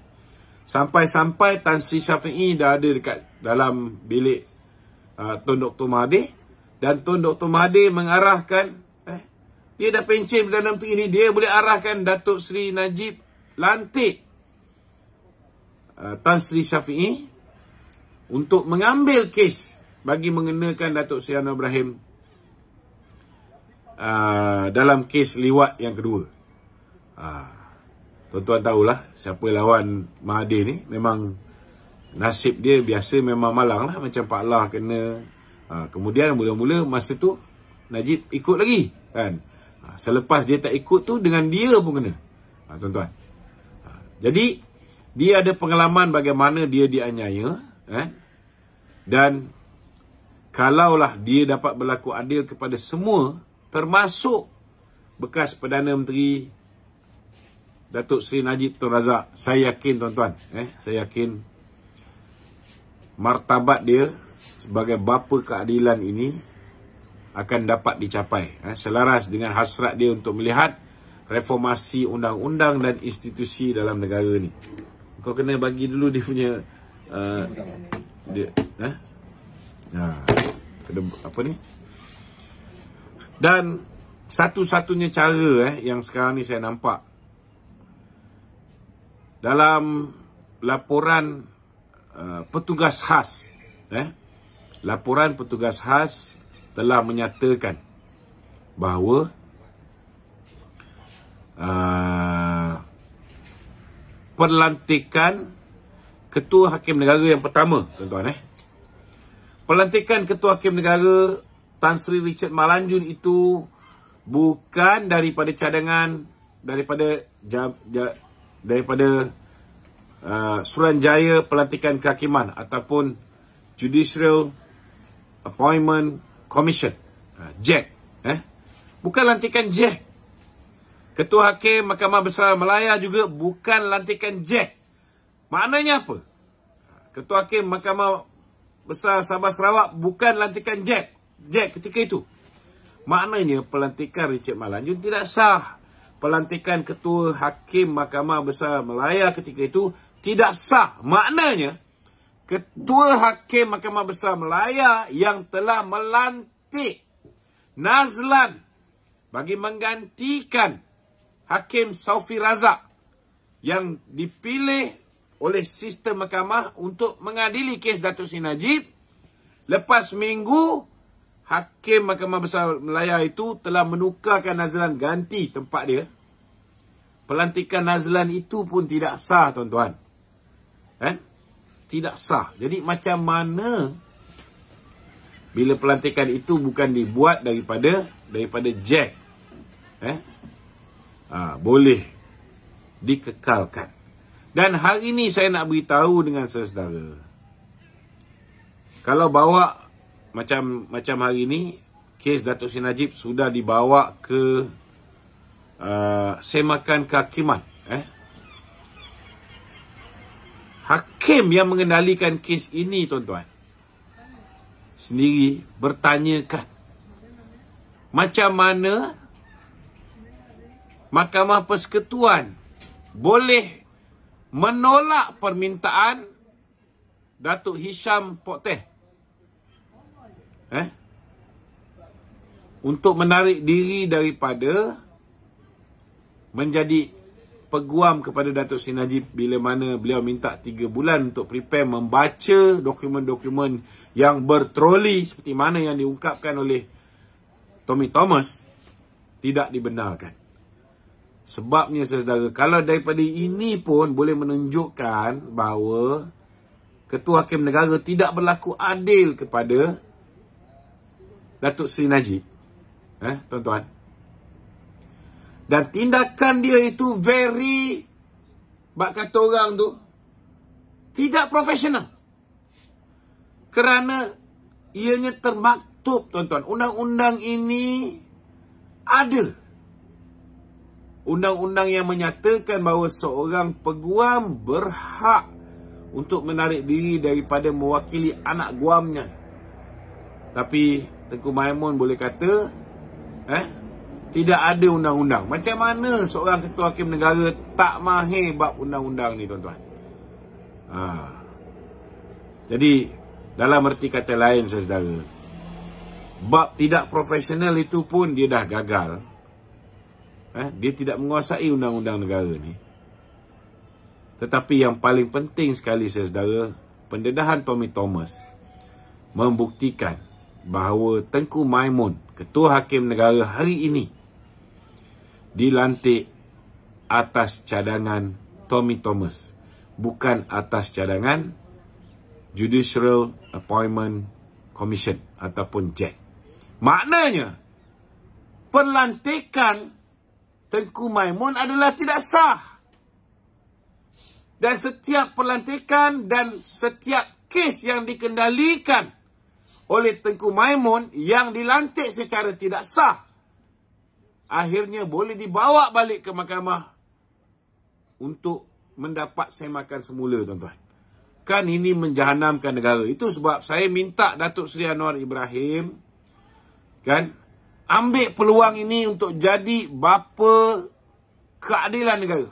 sampai-sampai Tan Sri Syafiee dah ada dekat dalam bilik Tun Dr. Mahathir. Dan Tun Dr. Mahathir mengarahkan, dia dah pencen Perdana Menteri ini, dia boleh arahkan Datuk Seri Najib lantik Tan Sri Syafiee untuk mengambil kes bagi mengenakan Datuk Seri Anwar Ibrahim dalam kes liwat yang kedua. Tuan-tuan tahulah siapa lawan Mahathir ni. Memang nasib dia biasa memang malang lah. Macam Pak Lah kena. Kemudian mula-mula masa tu Najib ikut lagi kan. Selepas dia tak ikut tu, dengan dia pun kena. Tuan-tuan. Jadi dia ada pengalaman bagaimana dia dianiaya. Dan kalaulah dia dapat berlaku adil kepada semua, termasuk bekas Perdana Menteri Datuk Seri Najib Tun Razak, saya yakin tuan-tuan, saya yakin martabat dia sebagai bapa keadilan ini akan dapat dicapai, selaras dengan hasrat dia untuk melihat reformasi undang-undang dan institusi dalam negara ni. Kau kena bagi dulu dia punya dia, kena apa ni. Dan satu-satunya cara yang sekarang ni saya nampak dalam laporan petugas khas, laporan petugas khas telah menyatakan bahawa pelantikan Ketua Hakim Negara yang pertama, tuan-tuan, pelantikan Ketua Hakim Negara Tan Sri Richard Malanjun itu bukan daripada cadangan, daripada Suruhanjaya Pelantikan Kehakiman ataupun Judicial Appointment Commission, JAC. Bukan lantikan JAC. Ketua Hakim Mahkamah Besar Malaya juga bukan lantikan JAC. Maknanya apa? Ketua Hakim Mahkamah Besar Sabah Sarawak bukan lantikan JAC ketika itu. Maknanya pelantikan Richard Malanjun tidak sah. Pelantikan Ketua Hakim Mahkamah Besar Malaya ketika itu tidak sah. Maknanya Ketua Hakim Mahkamah Besar Malaya yang telah melantik Nazlan bagi menggantikan Hakim Saufi Razak yang dipilih oleh sistem mahkamah untuk mengadili kes Datuk Seri Najib, lepas minggu Hakim Mahkamah Besar Malaya itu telah menukarkan Nazlan ganti tempat dia. Pelantikan Nazlan itu pun tidak sah, tuan-tuan. Tidak sah. Jadi macam mana bila pelantikan itu bukan dibuat daripada JAC, boleh dikekalkan. Dan hari ini saya nak beritahu dengan saudara, kalau bawa macam hari ini, kes Datuk Seri Najib sudah dibawa ke Semakan Kehakiman. Hakim yang mengendalikan kes ini, tuan-tuan, sendiri bertanyakan macam mana Mahkamah Persekutuan boleh menolak permintaan Datuk Hisham Pokteh untuk menarik diri daripada menjadi peguam kepada Datuk Seri Najib bila mana beliau minta 3 bulan untuk prepare membaca dokumen-dokumen yang bertroli seperti mana yang diungkapkan oleh Tommy Thomas, tidak dibenarkan. Sebabnya saudara, kalau daripada ini pun boleh menunjukkan bahawa Ketua Hakim Negara tidak berlaku adil kepada Datuk Seri Najib. Tuan-tuan. Dan tindakan dia itu very, bak kata orang tu, tidak profesional. Kerana ianya termaktub, tuan-tuan. Undang-undang ini ada. Undang-undang yang menyatakan bahawa seorang peguam berhak untuk menarik diri daripada mewakili anak guamnya. Tapi Tengku Maimun boleh kata tidak ada undang-undang. Macam mana seorang Ketua Hakim Negara tak mahir bab undang-undang ni, tuan-tuan? Jadi dalam erti kata lain, saudara, bab tidak profesional itu pun dia dah gagal. Dia tidak menguasai undang-undang negara ni. Tetapi yang paling penting sekali, saudara, pendedahan Tommy Thomas membuktikan bahawa Tengku Maimun, Ketua Hakim Negara hari ini, dilantik atas cadangan Tommy Thomas, bukan atas cadangan Judicial Appointment Commission ataupun JAC. Maknanya, pelantikan Tengku Maimun adalah tidak sah. Dan setiap pelantikan dan setiap kes yang dikendalikan oleh Tengku Maimun yang dilantik secara tidak sah, akhirnya boleh dibawa balik ke mahkamah untuk mendapat semakan semula, tuan-tuan. Kan ini menjahanamkan negara. Itu sebab saya minta Datuk Seri Anwar Ibrahim, kan, ambil peluang ini untuk jadi bapa keadilan negara.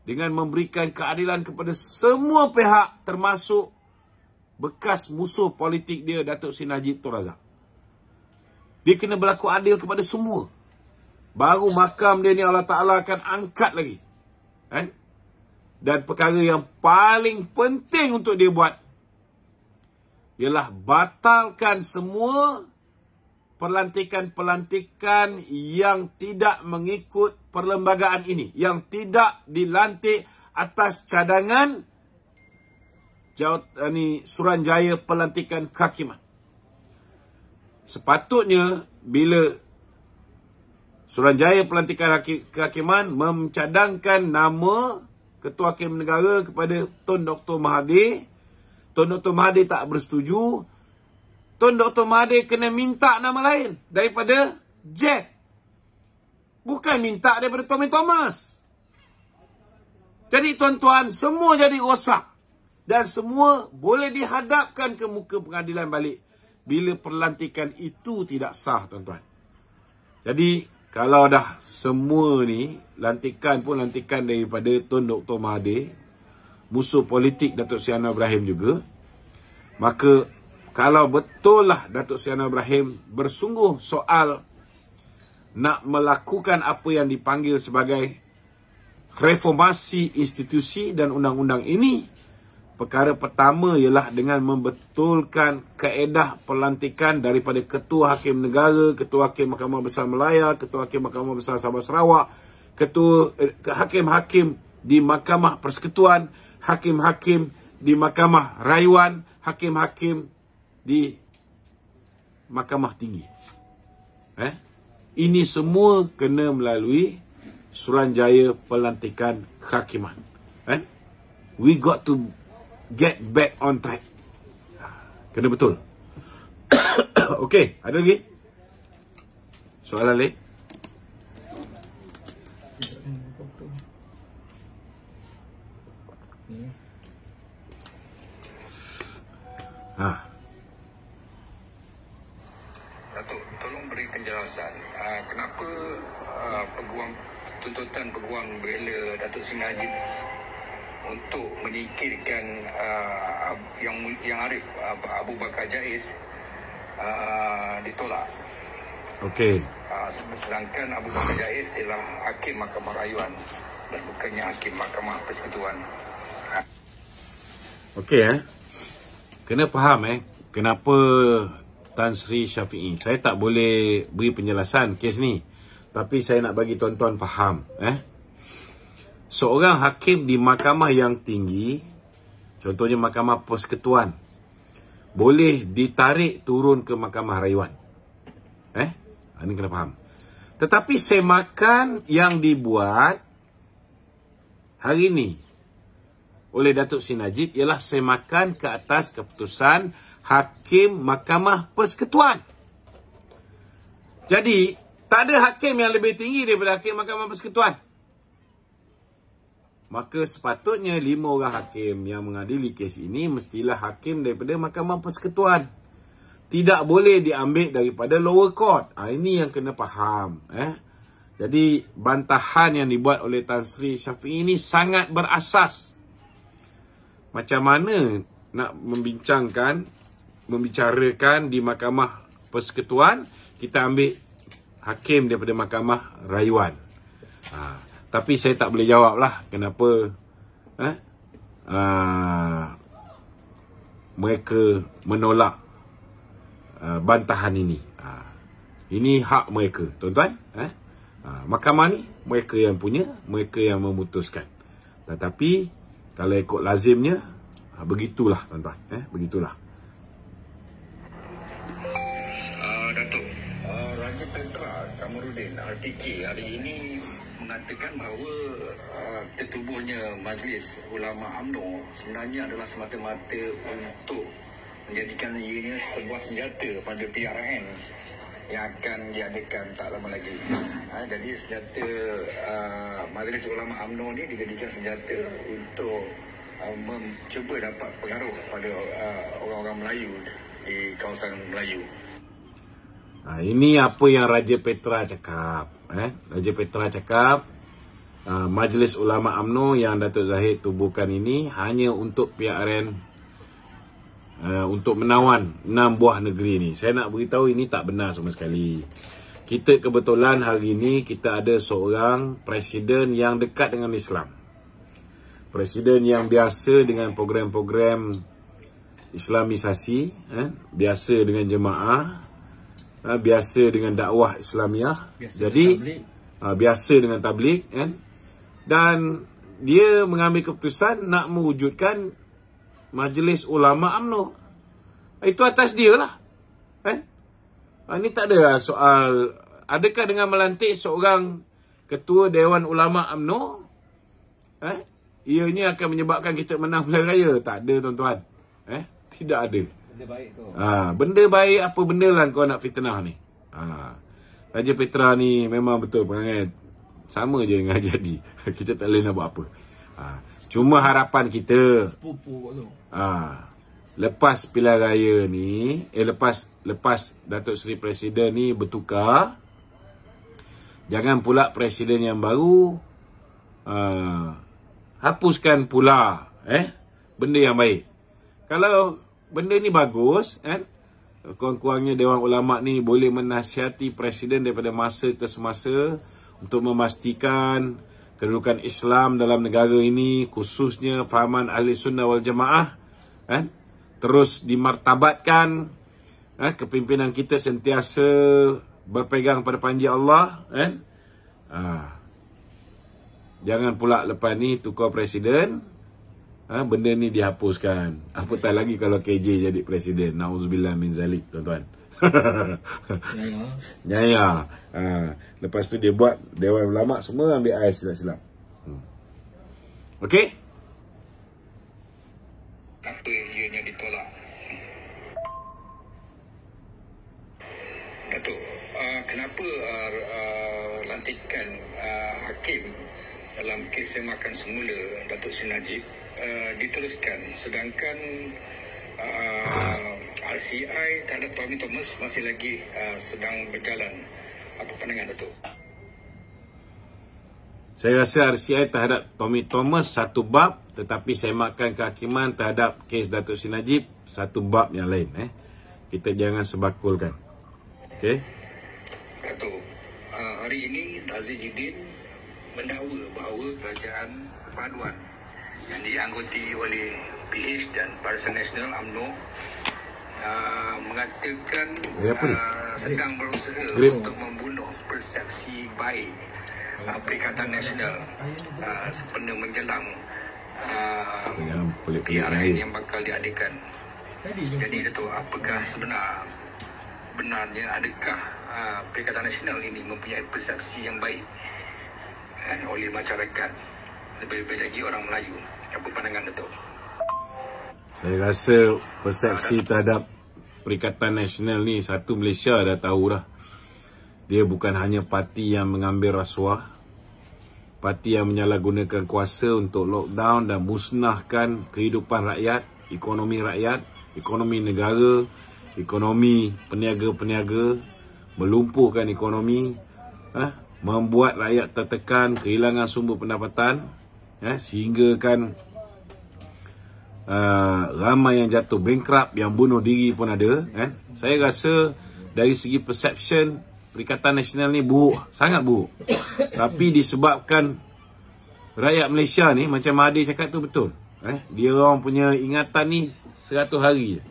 Dengan memberikan keadilan kepada semua pihak, termasuk bekas musuh politik dia, Datuk Seri Najib Tun Razak. Dia kena berlaku adil kepada semua. Baru makam dia ni Allah Ta'ala akan angkat lagi. Dan perkara yang paling penting untuk dia buat ialah batalkan semua pelantikan-pelantikan yang tidak mengikut perlembagaan ini, yang tidak dilantik atas cadangan Suruhanjaya Pelantikan Kehakiman. Sepatutnya bila Suruhanjaya Pelantikan Kehakiman mencadangkan nama Ketua Hakim Negara kepada Tun Dr. Mahathir, Tun Dr. Mahathir tak bersetuju, Tun Dr. Mahathir kena minta nama lain daripada JAC. Bukan minta daripada Tommy Thomas. Jadi tuan-tuan, semua jadi rosak. Dan semua boleh dihadapkan ke muka pengadilan balik bila pelantikan itu tidak sah, tuan-tuan. Jadi, kalau dah semua ni, lantikan pun lantikan daripada Tun Dr. Mahathir, musuh politik Datuk Seri Anwar Ibrahim juga, maka kalau betul lah Datuk Seri Anwar Ibrahim bersungguh soal nak melakukan apa yang dipanggil sebagai reformasi institusi dan undang-undang ini, perkara pertama ialah dengan membetulkan kaedah pelantikan daripada Ketua Hakim Negara, Ketua Hakim Mahkamah Besar Melaya, Ketua Hakim Mahkamah Besar Sabah Sarawak, Ketua Hakim-Hakim di Mahkamah Persekutuan, Hakim-Hakim di Mahkamah Rayuan, Hakim-Hakim di Mahkamah Tinggi. Ini semua kena melalui Suruhanjaya Pelantikan Kehakiman. We got to get back on track. Kena betul. Okey, ada lagi? Soalan lain? Datuk, tolong beri penjelasan. Kenapa tuntutan peguam bela Datuk Seri Najib untuk menyingkirkan yang Arif Abu Bakar Jais ditolak. Okey. Sedangkan Abu Bakar Jais ialah Hakim Mahkamah Rayuan dan bukannya Hakim Mahkamah Persekutuan. Okey kena faham kenapa Tan Sri Syafiee. Saya tak boleh beri penjelasan kes ni, tapi saya nak bagi tuan-tuan faham seorang hakim di mahkamah yang tinggi, contohnya Mahkamah Persekutuan, boleh ditarik turun ke Mahkamah Rayuan. Ini kena faham. Tetapi semakan yang dibuat hari ini oleh Datuk Seri Najib ialah semakan ke atas keputusan Hakim Mahkamah Persekutuan. Jadi, tak ada hakim yang lebih tinggi daripada Hakim Mahkamah Persekutuan. Maka sepatutnya 5 orang hakim yang mengadili kes ini mestilah hakim daripada Mahkamah Persekutuan. Tidak boleh diambil daripada lower court. Ini yang kena faham. Jadi, bantahan yang dibuat oleh Tan Sri Syafiee ini sangat berasas. Macam mana nak membicarakan di Mahkamah Persekutuan, kita ambil hakim daripada Mahkamah Rayuan. Tapi saya tak boleh jawab lah kenapa mereka menolak bantahan ini. Ini hak mereka, tuan-tuan. Mahkamah ni mereka yang punya, mereka yang memutuskan. Tetapi kalau ikut lazimnya, begitulah tuan-tuan. Begitulah. Datuk, Raja Petra Kamarudin RTK hari ini mengatakan bahawa tertubuhnya Majlis Ulama UMNO sebenarnya adalah semata-mata untuk menjadikan ianya sebuah senjata pada PRN yang akan diadakan tak lama lagi. Jadi senjata Majlis Ulama UMNO ni dijadikan senjata untuk cuba dapat pengaruh pada orang-orang Melayu di kawasan Melayu. Ini apa yang Raja Petra cakap. Raja Petra cakap Majlis Ulama UMNO yang Datuk Zahid tubuhkan ini hanya untuk PRN, untuk menawan 6 buah negeri ni. Saya nak beritahu ini tak benar sama sekali. Kita kebetulan hari ini kita ada seorang presiden yang dekat dengan Islam. Presiden yang biasa dengan program-program Islamisasi, biasa dengan jemaah, biasa dengan dakwah Islamiah, biasa dengan tabligh, dan dia mengambil keputusan nak mewujudkan Majlis Ulama UMNO. Itu atas dia lah. Ini tak ada soal adakah dengan melantik seorang ketua Dewan Ulama UMNO ianya akan menyebabkan kita menang pilihan raya. Tak ada tuan-tuan. Tidak ada. Benda baik tu. Benda baik apa benda lah kau nak fitnah ni. Raja Petra ni memang betul perangai sama je dengan jadi. Kita tak boleh nak buat apa. Cuma harapan kita lepas pilihan raya ni, lepas Datuk Seri Presiden ni bertukar, jangan pula presiden yang baru hapuskan pula benda yang baik. Kalau benda ni bagus, kurang-kurangnya Dewan Ulama ni boleh menasihati presiden daripada masa ke semasa untuk memastikan kedudukan Islam dalam negara ini, khususnya fahaman Ahli Sunnah wal Jamaah, terus dimartabatkan. Kepimpinan kita sentiasa berpegang pada panji Allah. Jangan pula lepas ni tukar presiden, benda ni dihapuskan. Apatah lagi kalau KJ jadi presiden. Nauzubillah min zalik, tuan-tuan. Ya. Lepas tu dia buat Dewan Ulama semua ambil air silap-silap. Okey? Apa ianya ditolak? Datuk, kenapa lantikan hakim dalam kes semakan semula Datuk Seri Najib diteruskan, sedangkan RCI terhadap Tommy Thomas masih lagi sedang berjalan. Apa pandangan Datuk? Saya rasa RCI terhadap Tommy Thomas satu bab, tetapi semakan kehakiman terhadap kes Datuk Seri Najib satu bab yang lain. Kita jangan sebakulkan. Okey? Datuk, hari ini Aziz Jidin mendakwa bahawa kerajaan perpaduan yang dianggoti oleh PH dan Barisan Nasional UMNO mengatakan sedang berusaha untuk membunuh persepsi baik Perikatan Nasional sempena menjelang PRN yang bakal diadakan. Jadi Datuk, apakah benarnya adakah Perikatan Nasional ini mempunyai persepsi yang baik oleh masyarakat, lebih-lebih lagi orang Melayu? Apa pandangan Datuk? Saya rasa persepsi terhadap Perikatan Nasional ni, satu Malaysia dah tahu dah. Dia bukan hanya parti yang mengambil rasuah, parti yang menyalahgunakan kuasa untuk lockdown dan musnahkan kehidupan rakyat, ekonomi negara, ekonomi peniaga-peniaga, melumpuhkan ekonomi, membuat rakyat tertekan, kehilangan sumber pendapatan, sehingga kan ramai yang jatuh bankrupt, yang bunuh diri pun ada. Saya rasa dari segi perception Perikatan Nasional ni buruk, sangat buruk. Tapi disebabkan rakyat Malaysia ni, macam Mahathir cakap tu betul, Dia orang punya ingatan ni 100 hari je.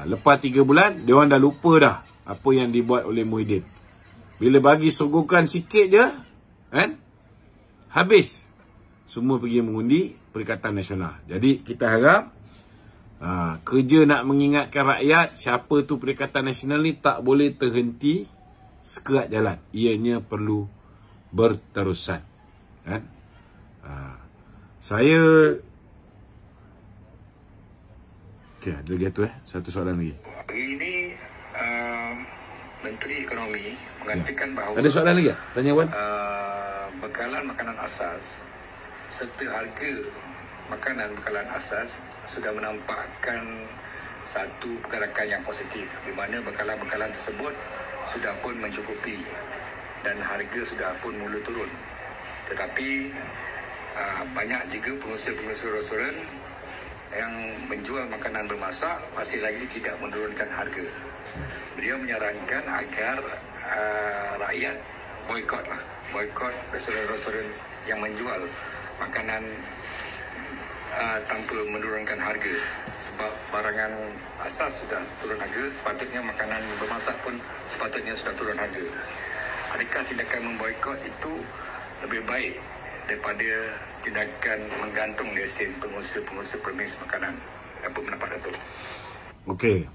Lepas 3 bulan, dia orang dah lupa dah apa yang dibuat oleh Muhyiddin. Bila bagi sogokan sikit je, habis. Semua pergi mengundi Perikatan Nasional. Jadi kita harap kerja nak mengingatkan rakyat siapa tu Perikatan Nasional ni tak boleh terhenti sekerat jalan. Ianya perlu berterusan. Saya okey, ada lagi tu satu soalan lagi. Hari ini Menteri Ekonomi mengatakan bahawa ada soalan lagi tak? Tanya Wan. Bekalan makanan asas serta harga makanan bekalan asas sudah menampakkan satu pergerakan yang positif, di mana bekalan-bekalan tersebut sudah pun mencukupi dan harga sudah pun mula turun. Tetapi banyak juga pengusaha-pengusaha restoran yang menjual makanan bermasak masih lagi tidak menurunkan harga. Beliau menyarankan agar rakyat boikot restoran-restoran yang menjual makanan tanpa menurunkan harga, sebab barangan asas sudah turun harga, sepatutnya makanan bermasak pun sepatutnya sudah turun harga. Adakah tindakan memboikot itu lebih baik daripada tindakan menggantung lesen pengusaha-pengusaha permis makanan? Apa pendapat Datuk? Okey.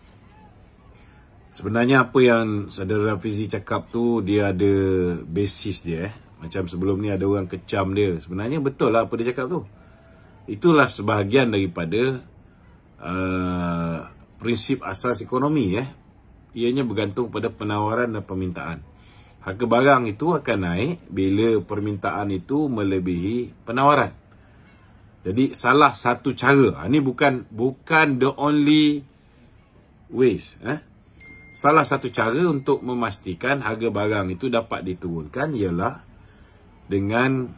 Sebenarnya apa yang Saudara Rafizi cakap tu, dia ada basis dia. Macam sebelum ni ada orang kecam dia. Sebenarnya betul lah apa dia cakap tu. Itulah sebahagian daripada prinsip asas ekonomi. Ianya bergantung pada penawaran dan permintaan. Harga barang itu akan naik bila permintaan itu melebihi penawaran. Jadi salah satu cara, ini bukan the only ways. Salah satu cara untuk memastikan harga barang itu dapat diturunkan ialah dengan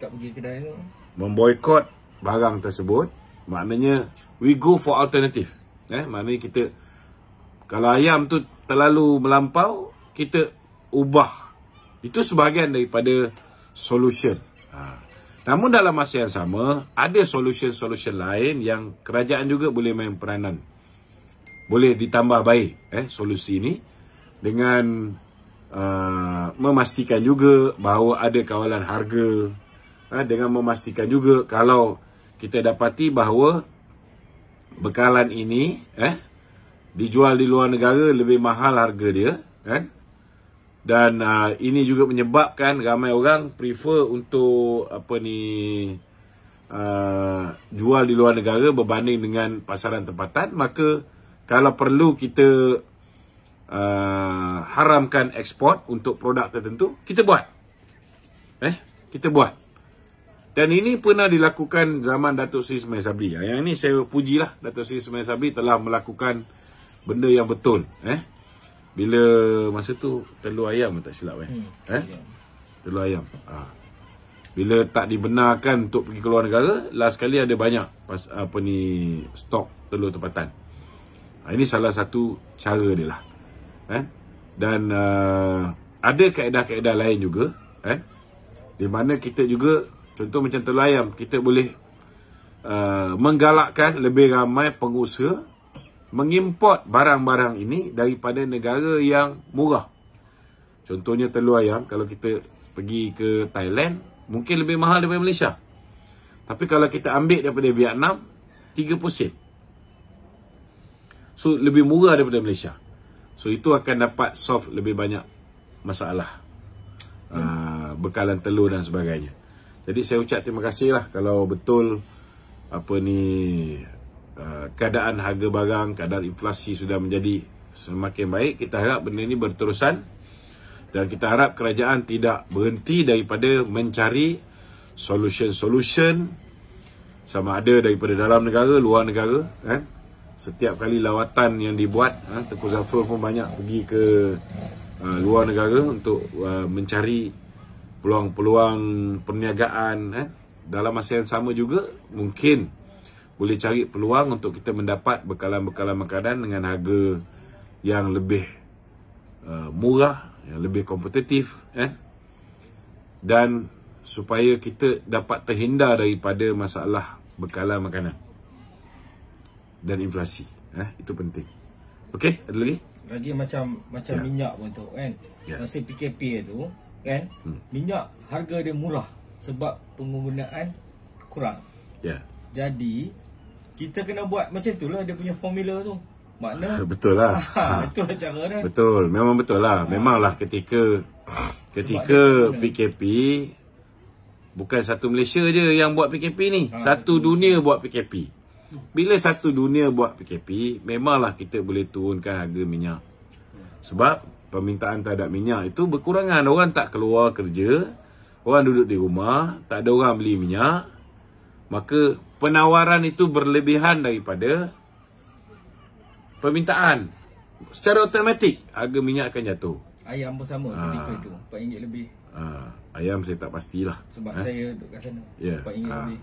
tak pergi kedai tu, memboikot barang tersebut. Maknanya we go for alternative. Maknanya kita, kalau ayam tu terlalu melampau, kita ubah. Itu sebahagian daripada solution. Namun dalam masa yang sama, ada solution-solution lain yang kerajaan juga boleh main peranan. Boleh ditambah baik solusi ini dengan memastikan juga bahawa ada kawalan harga, dengan memastikan juga kalau kita dapati bahawa bekalan ini dijual di luar negara lebih mahal harga dia, dan ini juga menyebabkan ramai orang prefer untuk jual di luar negara berbanding dengan pasaran tempatan. Maka kalau perlu kita haramkan ekspor untuk produk tertentu, kita buat. Kita buat. Dan ini pernah dilakukan zaman Datuk Seri Ismail Sabri. Yang ini saya pujilah, Datuk Seri Ismail Sabri telah melakukan benda yang betul. Bila masa tu telur ayam tak silap telur ayam. Bila tak dibenarkan untuk pergi ke luar negara, last kali ada banyak stok telur tempatan. Ini salah satu cara dia lah. Dan ada kaedah-kaedah lain juga, di mana kita juga, contoh macam telur ayam, kita boleh menggalakkan lebih ramai pengusaha mengimport barang-barang ini daripada negara yang murah. Contohnya telur ayam, kalau kita pergi ke Thailand, mungkin lebih mahal daripada Malaysia. Tapi kalau kita ambil daripada Vietnam, 30 sen. So, lebih murah daripada Malaysia. So, itu akan dapat solve lebih banyak masalah. Bekalan telur dan sebagainya. Jadi, saya ucap terima kasih lah kalau betul keadaan harga barang, keadaan inflasi sudah menjadi semakin baik. Kita harap benda ini berterusan. Dan kita harap kerajaan tidak berhenti daripada mencari solution-solution, sama ada daripada dalam negara, luar negara. Setiap kali lawatan yang dibuat, Tengku Zafrul pun banyak pergi ke luar negara untuk mencari peluang-peluang perniagaan. Dalam masa yang sama juga, mungkin boleh cari peluang untuk kita mendapat bekalan-bekalan makanan dengan harga yang lebih murah, yang lebih kompetitif, dan supaya kita dapat terhindar daripada masalah bekalan makanan dan inflasi. Itu penting. Okey, ada lagi? Lagi macam minyak pun tu kan. Masa PKP tu kan, minyak harga dia murah sebab penggunaan kurang. Jadi kita kena buat macam tu lah dia punya formula tu. Makna betul lah. Itulah cara dia. Betul, memang betul lah. Memanglah ketika PKP, bukan satu Malaysia je yang buat PKP ni. Satu dunia buat PKP. Bila satu dunia buat PKP, memanglah kita boleh turunkan harga minyak. Sebab permintaan terhadap minyak itu berkurangan. Orang tak keluar kerja, orang duduk di rumah, tak ada orang beli minyak. Maka penawaran itu berlebihan daripada permintaan. Secara automatik harga minyak akan jatuh. Ayam pun sama ketika itu, RM4 lebih. Ayam saya tak pastilah. Sebab saya duduk kat sana, RM4 lebih.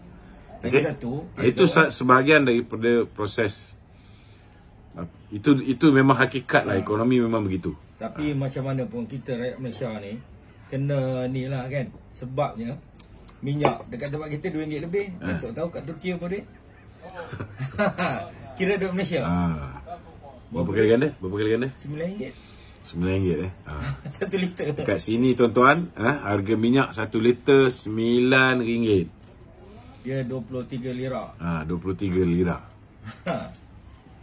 Okay. Itu sebahagian daripada proses. Itu memang hakikat lah, ekonomi memang begitu. Tapi macam mana pun kita rakyat Malaysia ni kena ni lah kan. Sebabnya minyak dekat tempat kita RM2 lebih. Tak tahu kat Turki apa dia. Kira duit Malaysia. Berapa kali ganda? RM9. RM9 1 liter. Dekat sini tuan-tuan, harga minyak 1 liter RM9. Dia 23 lira. 23 lira.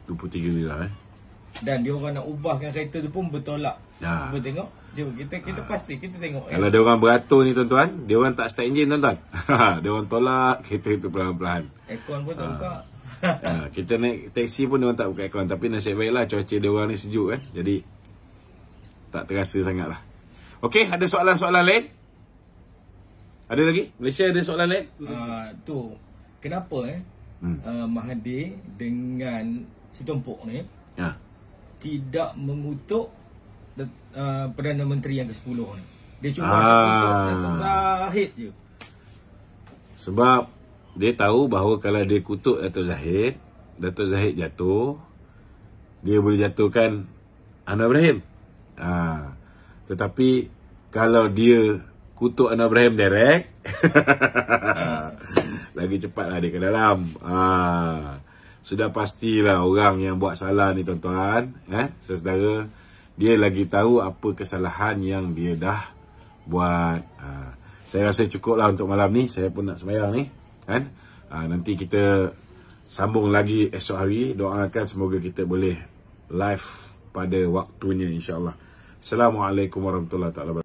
23 lira Dan dia orang nak ubahkan kereta tu pun bertolak. Cuba tengok. Jom kita pasti kita tengok. Kalau dia orang beratur ni tuan-tuan, dia orang tak start enjin tuan-tuan. Dia orang tolak kereta itu perlahan-lahan. Aircon pun tak buka. Kita naik taksi pun dia orang tak buka aircon. Tapi nasib baiklah cuaca dia orang ni sejuk kan. Jadi tak terasa sangatlah. Okey, ada soalan-soalan lain? Ada lagi? Malaysia ada soalan lain? Tu kenapa Mahathir dengan si Tumpuk ni tidak mengutuk Perdana Menteri yang ke-10 ni. Dia cuma mengutuk Datuk Zahid je. Sebab dia tahu bahawa kalau dia kutuk Datuk Zahid jatuh, dia boleh jatuhkan Anwar Ibrahim. Tetapi kalau dia kutuk Anwar Ibrahim direct, lagi cepatlah dia ke dalam. Sudah pastilah orang yang buat salah ni tuan-tuan, saudara, dia lagi tahu apa kesalahan yang dia dah buat. Saya rasa cukuplah untuk malam ni. Saya pun nak sembahyang ni kan. Nanti kita sambung lagi esok hari. Doakan semoga kita boleh live pada waktunya, insya-Allah. Assalamualaikum warahmatullahi wabarakatuh.